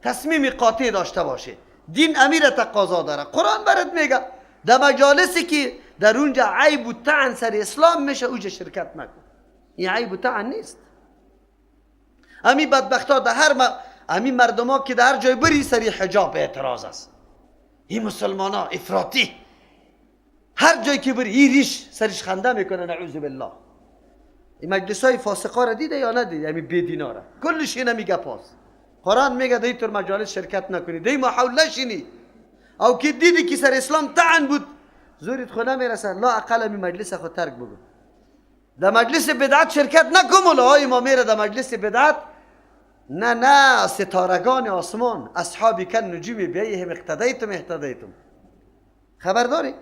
تصمیم قاطع داشته باشه. دین امیر تقاضا داره. قرآن برات میگه در مجالسی که در اونجا عیب و طعن سر اسلام میشه اونجا شرکت نکن. این عیب و طعن نیست. امی بدبختا در امی مردم ها که در هر جای بری سری حجاب اعتراض است. این مسلمان ها افراطی هر جای که بری این ریش سرش خنده میکنه. نعوذ بالله. این مجلس های فاسقا را دیده یا ندیده؟ همین بیدینا را کلش اینه میگه پاس. قرآن میگه در اینطور مجالس شرکت نکنی، در این محول نشینی. او که دیدی که سر اسلام طعن بود زورت خود نمیرسه، لا اقل می مجلس خود ترک بگو. در مجلس بدعت شرکت نکن. ملاهای ما میره در مجلس بدعت. نه ستارگان آسمان اصحابی کن نجومی بیایهم اقتدیتم. خبرداری؟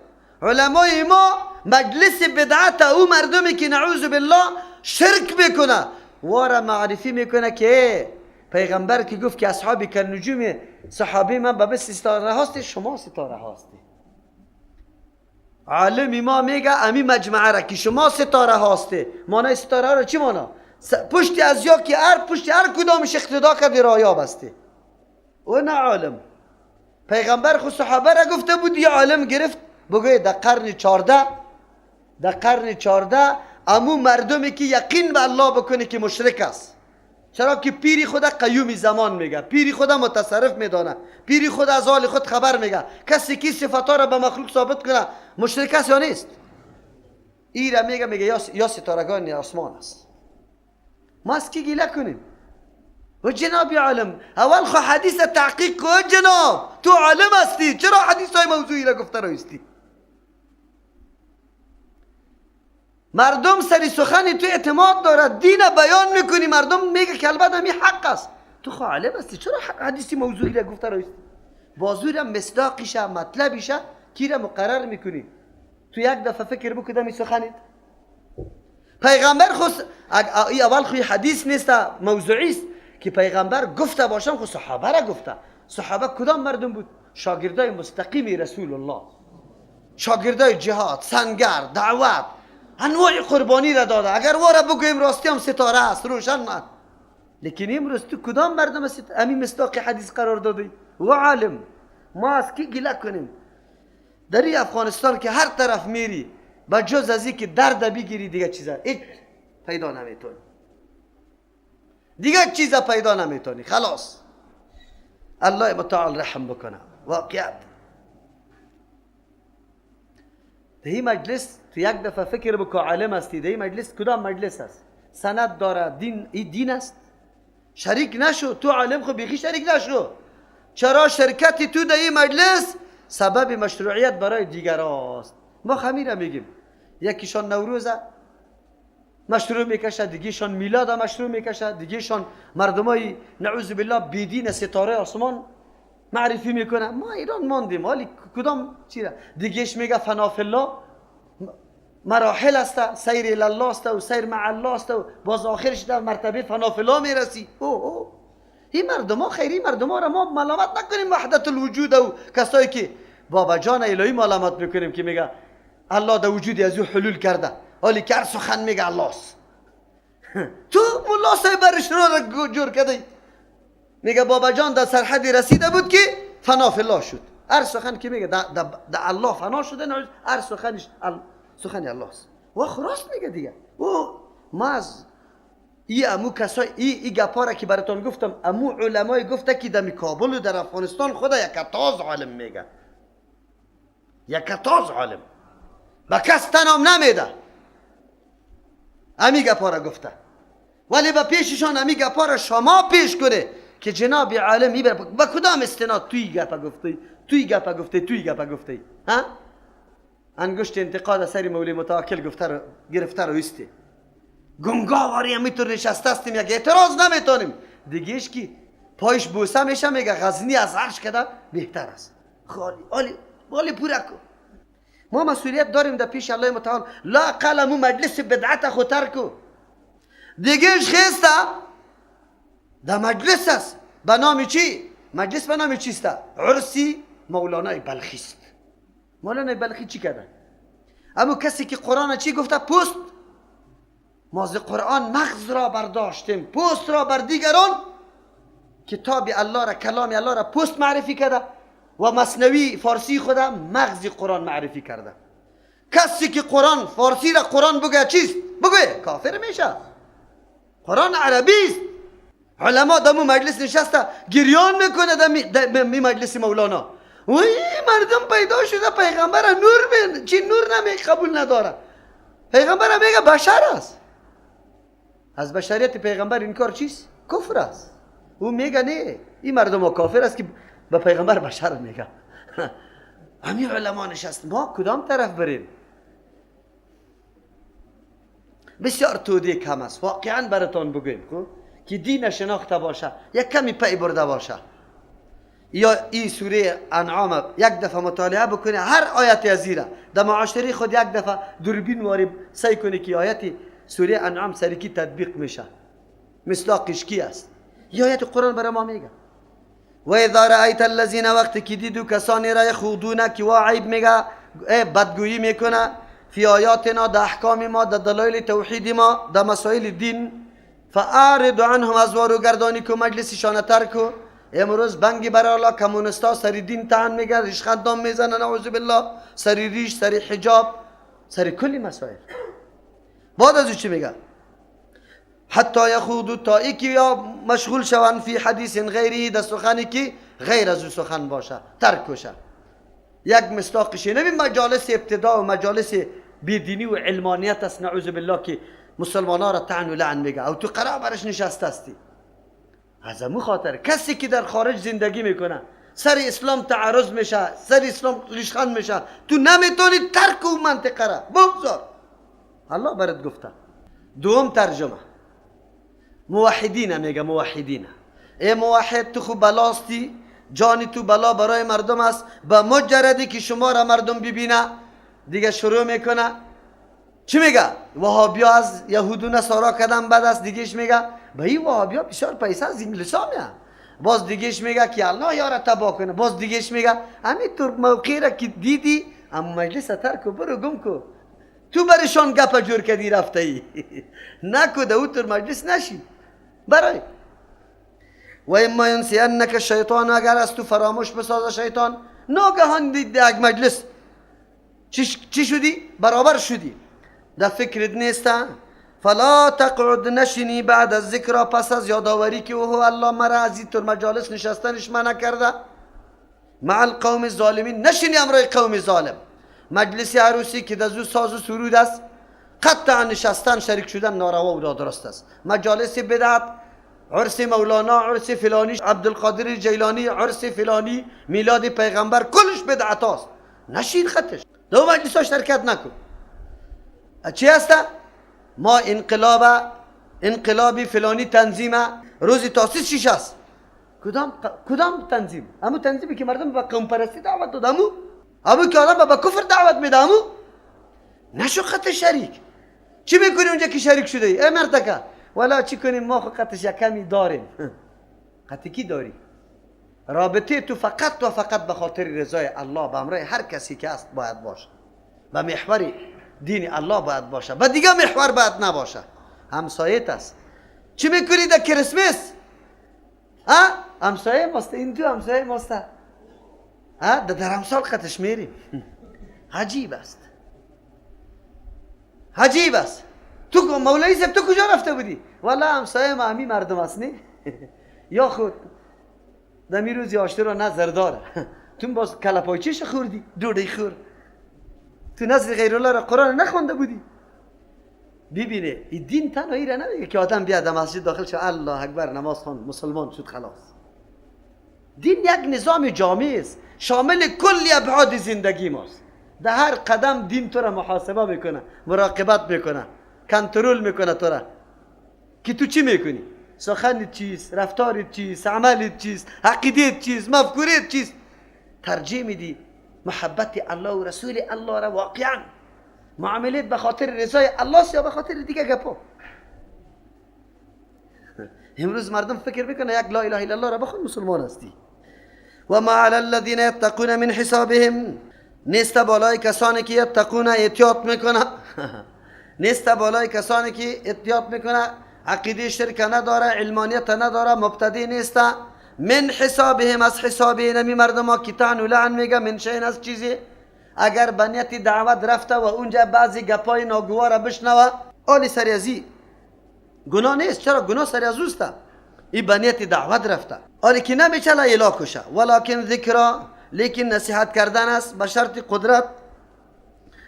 علمای ما مجلس بدعت او مردمی که نعوذ بالله شرک میکنه وارا معرفی میکنه که پیغمبر که گفت که اصحابی کن نجومی، صحابی من به بس ستاره هاستی، شما ستاره هاستی. عالم ما میگه امی مجمعه را که شما ستاره هاستی، مانای ستاره را چی مانا؟ پشتی از یا که پشتی هر کدامش اقتدا کردی رایاب هستی. او نه عالم. پیغمبر خود صحابه را گفته بود یا عالم گرفت بگوی در قرن 14 امو مردمی که یقین به الله بکنه که مشرک است. چرا که پیری خود قیوم زمان میگه، پیری خود متصرف میدانه، پیری خود از حال خود خبر میگه. کسی که صفات را به مخلوق ثابت کنه مشرک است یا نیست؟ این را میگه یا ستارگان آسمان است. ما از کی گله کنیم؟ و جناب عالم اول خو حدیث تحقیق کن. جناب تو عالم هستی، چرا حدیث های موضوعی را گفته رایستی؟ مردم سری سخنی تو اعتماد دارد، دین بیان میکنی، مردم میگه که البته می حق است. تو خو عالم هستی، چرا حدیثی موضوعی را گفته رایستی؟ بازوی را مصداقیشه مطلبیشه کی را مقرر میکنی؟ تو یک دفعه فکر بکنی می سخنید. پیغمبر خود اول خوی حدیث نیست، موضوعی است که پیغمبر گفته باشم. خود صحابه را گفته. صحابه کدام مردم بود؟ شاگردای مستقیم رسول الله، شاگردای جهاد، سنگر، دعوت، انواع قربانی را داده. اگر واره بگویم راستی هم ستاره است روشن نه. لیکن امروز تو کدام مردم است امی مصداق حدیث قرار دادی؟ و عالم ما از کی گله کنیم؟ در این افغانستان که هر طرف میری با جز از این که درد بگیری دیگه چیزا هیچ پیدا نمیتونی، دیگه چیزا پیدا نمیتونی. خلاص الله متعال رحم بکنه. واقعیت در این مجلس تو یک دفعه فکر بکن عالم هستی. در این مجلس کدام مجلس است؟ سند داره، دین است. شریک نشو. تو عالم خو بیخی شریک نشو. چرا شرکتی تو در این مجلس سبب مشروعیت برای دیگر است. ما خمیره میگیم یکیشان نوروز مشروع میکشه، دیگیشان میلاد مشروع میکشه، دیگیشان مردمای نعوذ بالله بیدین ستاره آسمان معرفی میکنه. ما ایران ماندیم حالی کدام چیه؟ دیگیش میگه فنا فی الله مراحل است، سیر الله است و سیر مع الله است و باز آخرش در مرتبه فنا فی الله میرسی. این مردم ها خیری مردم ها را ما ملامت نکنیم وحدت الوجود و کسایی که بابا جان الهی ملامت میکنیم که میگه الله در وجودی از او حلول کرده، حالی که هر سخن میگه الله است. تو ملا صاحب برش رو جور کردی میگه بابا جان در سرحدی رسیده بود که فنا فی الله شد. هر سخن که میگه در الله فنا شده، هر سخنش سخن الله است. و خلاص میگه دیگه. ما از امو کسای ای گپا که براتون گفتم، امو علمای گفته که در کابل و در افغانستان خدا یکتاز عالم میگه، یکتاز عالم با کس تنام نمیده. امی گپا را گفته، ولی با پیششان امی گپا را شما پیش کنه که جناب عالم ای با کدام استناد توی گپا گفتی، توی گپا گفتی، توی گپا گفتی؟ ها؟ انگشت انتقاد سری مولی متوکل گرفته رو ایستی. گنگاواری هم میتور نشسته هستیم یک اعتراض نمیتونیم. دیگهش که پایش بوسه میشه میگه غزنی از عرش کده بهتر است. خالی پورا کن. ما مسئولیت داریم در پیش الله متعال. لا اقل مجلس بدعت خود ترکو. دیگهش خیسته در مجلس است به نام چی؟ مجلس به نام چیست؟ عرسی مولانای بلخی است. مولانای بلخی چی کرده؟ اما کسی که قرآن چی گفته؟ پوست. ما از قرآن مغز را برداشتیم، پوست را بر دیگران کتاب الله را، کلام الله را پست معرفی کرده و مثنوی فارسی خدا مغز قرآن معرفی کرده. کسی که قرآن فارسی را قرآن بگه چیست بگه کافر میشه. قرآن عربی است. علما دمو مجلس نشسته گریان میکنه دمی مجلس مولانا، وای مردم پیدا شده پیغمبر نور بین چی نور قبول نداره. پیغمبر میگه بشر است. از بشریت پیغمبر انکار چیست؟ کفر است. او میگه نه این مردم ها کافر است که به پیغمبر بشر میگه. همین علما نشست. ما کدام طرف بریم؟ بسیار توده کم است واقعا براتون بگویم که دین شناخته باشه، یک کمی پی برده باشه. یا این سوره انعام یک دفعه مطالعه بکنه، هر آیت از زیره در معاشره خود یک دفعه دوربین وارب سعی کنه که آیت سوره انعام سرکی تطبیق میشه، مصداقش کی است. این آیت قرآن برای ما میگه و اذا رأیت الذین، وقتی که دیدو کسانی را یخوضون که عیب میگه بدگویی میکنه فی آیاتنا، در احکام ما، در دلایل توحید ما، در مسائل دین، فاعرض عنهم، از وارو گردانی کو مجلسشان ترک کو. امروز بنگی برای الله کمونستا سری دین تن میگن، ریشخندان میزنن نعوذ بالله، سری ریش، سری حجاب، سری کلی مسائل. بعد از چی میگه؟ حتی یخوضوا، تا ای که یا مشغول شوند فی حدیث غیری، در سخنی که غیر از او سخن باشه ترک کشه. یک مصداقش نبی مجالس ابتدا و مجالس بیدینی و علمانیت است نعوذ بالله که مسلمانان را طعن و لعن میگه او تو قرار برش نشسته استی. از امو خاطر کسی که در خارج زندگی میکنه سر اسلام تعرض میشه، سر اسلام ریشخند میشه، تو نمیتونی ترک اون منطقه را بگذار. الله برات گفته. دوم ترجمه موحدین میگه، موحدین ای موحد تو خوب بلاستی، جانی تو بلا برای مردم است. با مجردی که شما را مردم ببینه دیگه شروع میکنه چی میگه؟ وهابیا از یهود و نصارا کدام بد است. دیگهش میگه به این وهابیا بسیار پیسه از انگلیسا میاد. باز دیگهش میگه که الله یارا تباه کنه. باز دیگهش میگه همینطور موقعی را که دیدی اما مجلس ترک و برو گم کو، تو برشان گپ جور کردی رفته ای نکو دو تر مجلس نشی برای. و اما ینسینک الشیطان، اگر از تو فراموش بسازه شیطان، ناگهان دید یک مجلس چی شدی؟ برابر شدی، در فکرت نیسته. فلا تقعد، نشینی بعد از ذکر، پس از یادآوری که اوه الله مرا از این طور مجالس نشستنش منع کرده، مع القوم الظالمین، نشینی امرای قوم ظالم. مجلس عروسی که در زو ساز و سرود است قطعا نشستن شریک شدن ناروا و نادرست است. مجالس بدعت، عرس مولانا، عرس فلانی عبدالقادر جیلانی، عرس فلانی میلاد پیغمبر، کلش بدعت است. نشین خطش دو مجلس ها شرکت نکن. چی هسته؟ ما انقلابی فلانی تنظیم روزی تاسیس شیش است. کدام تنظیم؟ همون تنظیمی که مردم به قوم پرستی دعوت داد، همون که آدم به کفر دعوت میده، نشو خط شریک. چی میکنی اونجا که شریک شده ای مرتکه؟ ولا چی کنیم ما خو خطش یکمی داریم. خط کی داری؟ رابطه تو فقط و فقط به خاطر رضای الله به امرای هر کسی که است باید باشه، به محور دین الله باید باشه، به دیگه محور باید نباشه. همسایت است. چی میکنی در کریسمس؟ همسایه ماست، این دو همسایه ماست، در امسال خطش میریم. عجیب است، عجیب است. تو مولوی صاحب تو کجا رفته بودی؟ والا همسایه ما همین مردم است نه یا خود دمی روزی آشته رو نظر داره تو باز کلپایچیش خوردی، دوڑی خور، تو نزد غیر الله را قرآن نخونده بودی. ببینه این دین تنهایی را نمیگه که آدم بیاد مسجد داخل شد الله اکبر نماز خوان مسلمان شد خلاص. دین یک نظام جامع است شامل کلی ابعاد زندگی ماست. در هر قدم دین تو را محاسبه میکنه، مراقبت میکنه، کنترل میکنه تو را که تو چی میکنی، سخنت چیست، رفتارت چیست، عملت چیست، عقیدت چیست، مفکورت چیست. ترجیح میدی محبت الله و رسول الله را واقعا معاملت به خاطر رضای الله یا به خاطر دیگه گپا. امروز مردم فکر میکنه یک لا اله الا الله را بخون مسلمان هستی. و ما علی الذین یتقون من حسابهم، نیست بالای کسانی که یتقون احتیاط میکنه نیست بالای کسانی که احتیاط میکنه، عقیده شرک نداره، علمانیت نداره، مبتدی نیست، من حسابهم از حساب اینمی مردم ها که طعن و لعن میگه من شین از چیزی اگر بنیت دعوت رفته و اونجا بعضی گپای ناگوار بشنوه آلی سری ازی گناه نیست. چرا گناه سری از اوسته این بنیت دعوت رفته آلی که نمیچله ایلا کشه ولکن ذکر لیکن نصیحت کردن است به شرط قدرت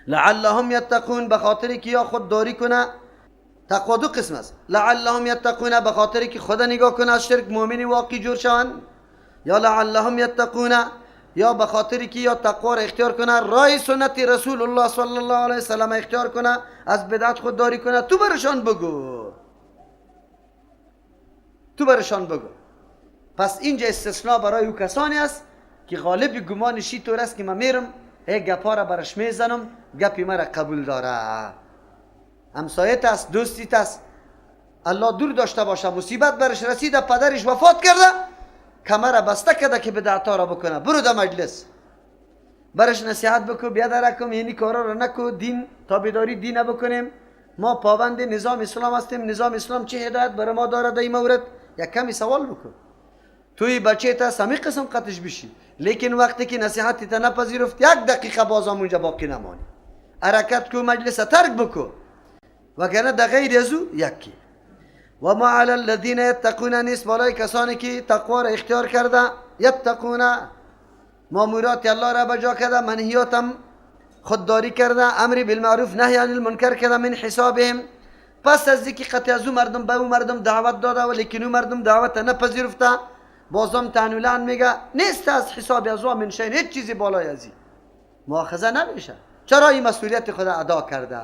لعلهم یتقون بخاطری که یا خود داری کنه تقوا دو قسم است لعلهم یتقون بخاطری که خدا نگاه کنه از شرک مؤمنی واقعی جور شوند یا لعلهم یتقون یا بخاطری که یا تقوا را اختیار کنه رای سنت رسول الله صلی الله علیه وسلم اختیار کنه از بدعت خود داری کنه تو برشان بگو پس اینجا استثناء برای او کسانی است که غالب گمانشی طور است که من میرم گپا را برش میزنم گپی مرا قبول داره همسایت است دوستیت است الله دور داشته باشه مصیبت برش رسیده پدرش وفات کرده کمر بسته کرده که بدعتا را بکنه برو در مجلس برش نصیحت بکن بیا درکم یعنی کارا را نکو دین تابعداری دین بکنیم ما پابند نظام اسلام هستیم نظام اسلام چه هدایت برای ما داره در این مورد یک کمی سوال بکن توی بچه تا سمی قسم قطش بشی لیکن وقتی که نصیحتی تا نپذیرفت یک دقیقه بازم اونجا باقی نمانی حرکت کو مجلس ترک بکو وگرنه در غیر ازو یکی و ما علی الذین یتقون نیست بالای کسانی که تقوا را اختیار کرده یتقون مامورات الله را بجا کرده منهیاتم خودداری کرده امر بالمعروف نهی عن المنکر کرده من حسابهم پس از اینکه قطع از او مردم به او مردم دعوت داده و لیکن او مردم دعوت نپذیرفته بازم تعنولان میگه نیست از حساب از او من شین هیچ چیزی بالای ازی مؤاخذه نمیشه چرا این مسئولیت خدا ادا کرده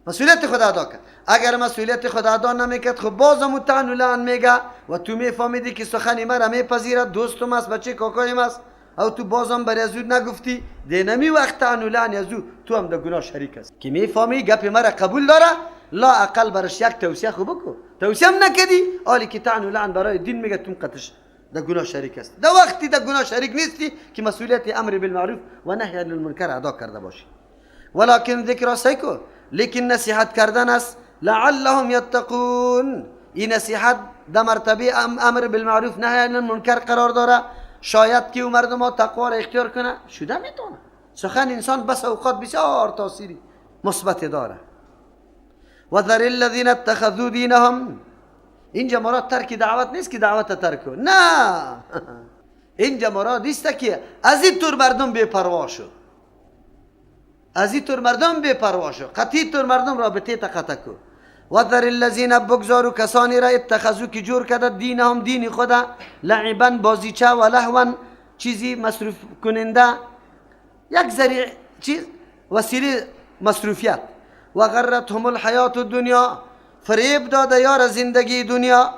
مسئولیت خدا ادا کرد اگر مسئولیت خدا ادا نمیکرد خب بازم تعنولان میگه و تو میفهمیدی که سخنی مرا میپذیرد دوستم است بچه کاکایم است او تو بازم بر ازو نگفتی دینمی وقت تعنولان ازو تو هم در گناه شریک است که میفهمی گپ مرا قبول داره لا اقل برش یک توصیه خوب بکو توصیه هم نکدی آلی که تعنولان برای دین میگه تو قطش در گناه شریک است در وقتی در گناه شریک نیستی که مسئولیت امر بالمعروف و نهی عن المنکر ادا کرده باشی ولکن ذکر سیکو لیکن نصیحت کردن است لعلهم یتقون این نصیحت در مرتبه امر بالمعروف نهی عن المنکر قرار داره شاید که او مردم ها تقوا را اختیار کنه شده میتونه سخن انسان بس اوقات بسیار تاثیری مثبت داره و ذر الذین اتخذوا دینهم اینجا مراد ترک دعوت نیست که دعوت ترک کن نه اینجا مراد است که از این طور مردم بی‌پروا شو از این طور مردم بی‌پروا شو قطعی طور مردم رابطه تا قطع کو و ذر الذین بگذارو کسانی را اتخذو که جور کرده دینهم دین خدا لعبا بازیچه و لهوا چیزی مصروف کننده یک ذریع چیز وسیله مصروفیت و غرتهم الحیات الدنیا فریب داده یار زندگی دنیا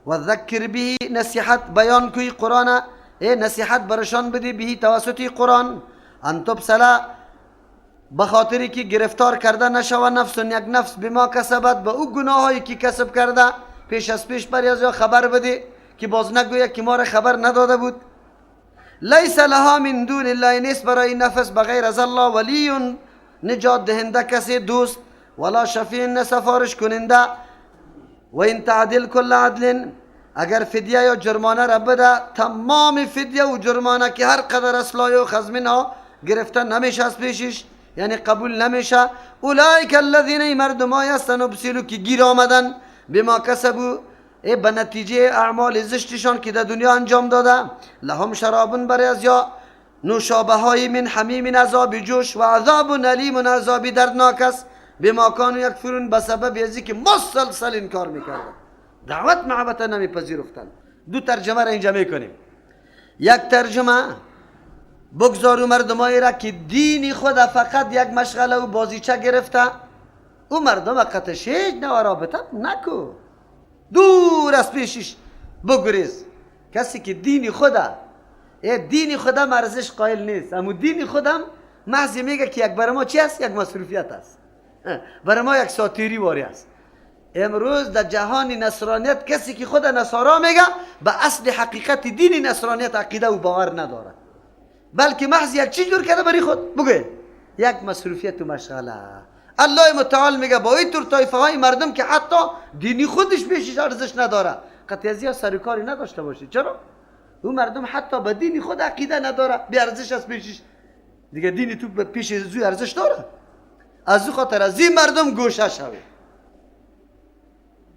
و ذکر به نصیحت بیان کوی قرآن نصیحت برشان بدی به توسط قرآن ان تبصلا بخاطری که گرفتار کرده نشوه نفس یک نفس بما کسبت به او گناهایی که کسب کرده پیش از پیش بر از خبر بده که باز نگوید که ما را خبر نداده بود لیس لها من دون الله نیست برای نفس بغیر از الله ولی نجات دهنده کسی دوست ولا شفیع نه سفارش کننده و این تعدیل کل عدل اگر فدیه یا جرمانه را بده تمام فدیه و جرمانه که هر قدر اصلای و خزمین ها گرفتن نمیشه از پیشش یعنی قبول نمیشه اولئک الذین مردمای هستن ابسلو که گیر آمدن بما کسبو به نتیجه اعمال زشتشان که در دنیا انجام داده لهم شرابون برای از یا نوشابه های من حمیم عذاب جوش و عذاب علیم عذاب دردناک است بما کانوا یکفرون بسبب ازی که مسلسل انکار میکردن دعوت محبت نمیپذیرفتن دو ترجمه را اینجا میکنیم یک ترجمه بگذارو مردمایی را که دین خود فقط یک مشغله و بازیچه گرفته او مردم قطعش هیچ نوع رابطه نکو دور از پیشش بگریز کسی که دین خودم ارزش قائل نیست اما دین خودم محض میگه که یک برای ما چی است یک مصروفیت است برای ما یک ساتیری واری است امروز در جهان نصرانیت کسی که خود نصارا میگه به اصل حقیقت دین نصرانیت عقیده و باور نداره بلکه محض یک چی جور کرده برای خود بگه یک مصروفیت و مشغله الله متعال میگه با این طور طایفه های مردم که حتی دینی خودش پیشش ارزش نداره قطعی سر و کاری نداشته باشه. چرا؟ اون مردم حتی به دین خود عقیده نداره، بی ارزش است پیشش. دیگه دین تو پیش زوی ارزش داره. از او خاطر از این مردم گوشه شوه،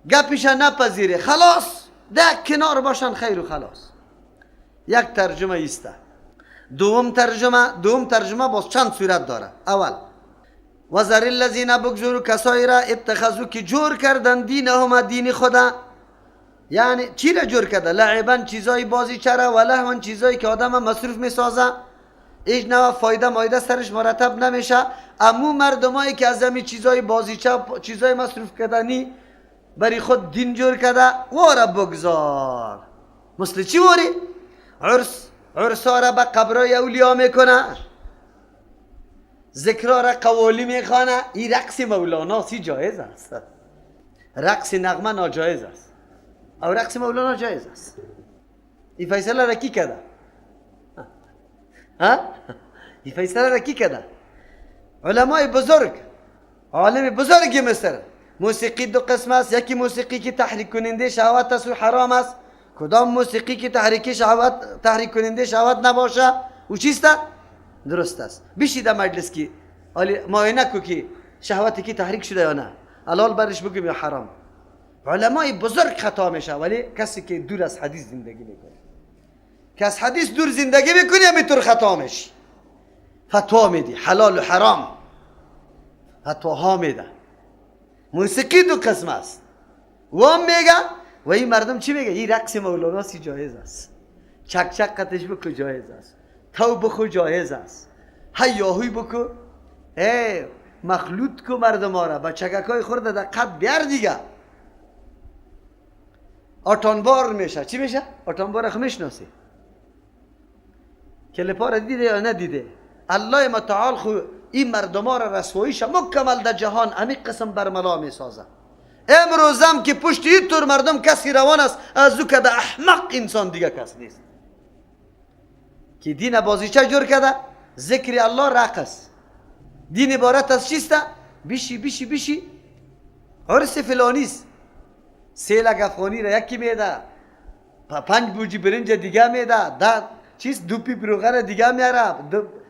گپیش نپذیره، خلاص ده کنار باشن خیر و خلاص. یک ترجمه ایسته. دوم ترجمه باز چند صورت داره. اول وذر الذین بگذار کسایی را اتخذوا که جور کردن دینهم دین خدا. یعنی چی را جور کرده؟ لعبن چیزای بازی چرا و لهون چیزایی که آدم مصروف میسازه، هیچ نوع فایده مایده سرش مرتب نمیشه. امو مردمایی که از همین چیزای بازیچه چیزای مصروف کردنی بری خود دین جور کرده، واره بگذار. مثل چی واری؟ عرسا را به قبرای اولیاء میکنه، ذکرها را قوالی میخوانه. این رقص مولانا سی جایز است، رقص نغمه ناجایز است، او رقص مولانا جایز است. این فیصله را کی کرده؟ این فیصله را کی کرده؟ علمای بزرگ، عالم بزرگ مصر. موسیقی دو قسم است، یکی موسیقی که تحریک کننده شهوت است و حرام است. کدام موسیقی که تحریک کننده شهوت نباشه و چیست؟ درست است. بشید در مجلس که معاینه کو که شهوتی که تحریک شده یا نه، حلال برش بگیم یا حرام. علمای بزرگ خطا میشه، ولی کسی که دور از حدیث زندگی میکنه، که از حدیث دور زندگی میکنی همینطور خطا میشی. فتوا میدی حلال و حرام، فتواها میده. موسیقی دو قسم است. و هم میگه و این مردم چی میگه؟ این رقص مولانا سی جایز است، چک چک قطش بکو جایز است، تو بخو جایز است، هیاهوی بکو، مخلوط کو مردم ها را با چککای خورده در قد بیار دیگه. آتانبار میشه. چی میشه؟ آتانبار خو میشناسی؟ کلیپا را دیده یا ندیده؟ الله متعال خو این مردم ها را رسواییش مکمل در جهان امیق قسم برملا میسازه. امروزم که پشت این طور مردم کسی روان است، از او که در احمق انسان دیگه کس نیست که دین بازیچه جور کرده. ذکر الله رقص. دین عبارت از چیسته؟ بیشی عرس فلانیست. سه لگ افغانی را یکی میده، 5 بوجی برنج دیگه میده، دو پیپ روغن دیگه میاره،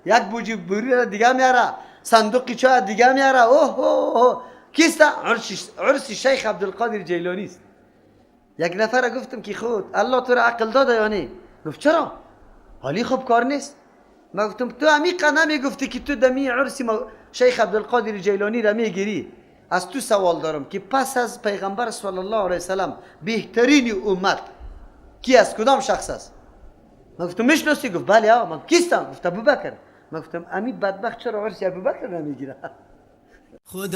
یک بوجی بوری را دیگه میاره، صندوقی چای دیگه میاره. اوه کیسته؟ عرس شیخ عبدالقادر جیلانی است. یک نفر گفتم که خود الله تو را عقل داده یا نه؟ گفت چرا؟ حالی خوب کار نیست. ما گفتم تو عمیقا نمیگفتی که تو دمی عرس شیخ عبدالقادر جیلانی را میگیری؟ از تو سوال دارم که پس از پیغمبر صلی الله علیه وسلم بهترین امت کی است؟ کدام شخص است؟ ما گفتم میشناسی؟ گفت بله. من کیستم؟ گفت ابوبکر. ما گفتم امی بدبخت چرا عرس ابوبکر نمیگیره؟